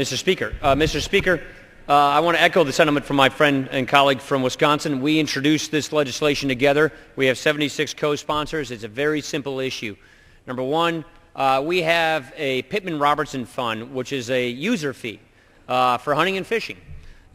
Mr. Speaker, I want to echo the sentiment from my friend and colleague from Wisconsin. We introduced this legislation together. We have 76 co-sponsors. It's a very simple issue. Number one, we have a Pittman-Robertson fund, which is a user fee for hunting and fishing.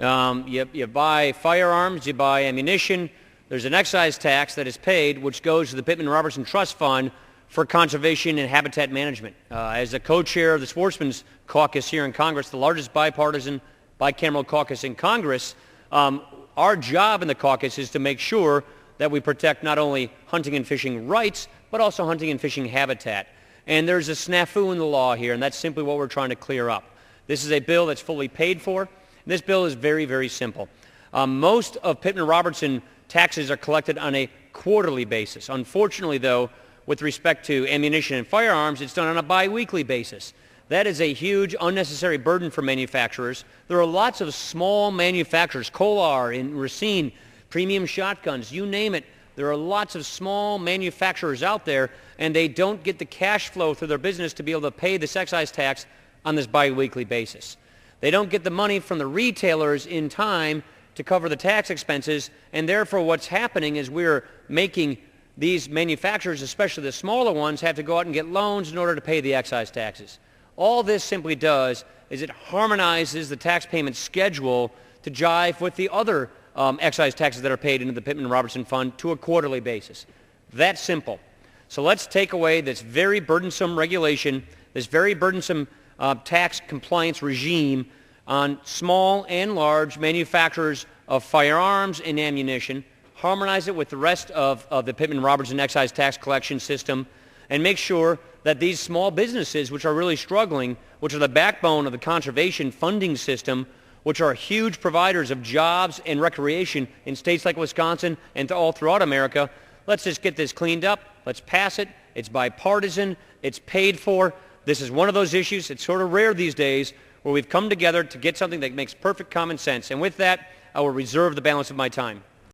You buy firearms, you buy ammunition. There's an excise tax that is paid, which goes to the Pittman-Robertson Trust Fund for conservation and habitat management. As a co-chair of the Sportsmen's Caucus here in Congress, the largest bipartisan bicameral caucus in Congress, our job in the caucus is to make sure that we protect not only hunting and fishing rights, but also hunting and fishing habitat. And there's a snafu in the law here, and that's simply what we're trying to clear up. This is a bill that's fully paid for. This bill is very, very simple. Most of Pittman-Robertson taxes are collected on a quarterly basis. Unfortunately, though, with respect to ammunition and firearms, it's done on a biweekly basis. That is a huge, unnecessary burden for manufacturers. There are lots of small manufacturers, Kolar and Racine, premium shotguns, you name it. There are lots of small manufacturers out there, and they don't get the cash flow through their business to be able to pay this excise tax on this biweekly basis. They don't get the money from the retailers in time to cover the tax expenses, and therefore what's happening is we're making these manufacturers, especially the smaller ones, have to go out and get loans in order to pay the excise taxes. All this simply does is it harmonizes the tax payment schedule to jive with the other excise taxes that are paid into the Pittman-Robertson Fund to a quarterly basis. That's simple. So let's take away this very burdensome regulation, this very burdensome tax compliance regime on small and large manufacturers of firearms and ammunition, harmonize it with the rest of the Pittman-Robertson excise tax collection system, and make sure that these small businesses, which are really struggling, which are the backbone of the conservation funding system, which are huge providers of jobs and recreation in states like Wisconsin and all throughout America, let's just get this cleaned up. Let's pass it. It's bipartisan. It's paid for. This is one of those issues. It's sort of rare these days where we've come together to get something that makes perfect common sense. And with that, I will reserve the balance of my time.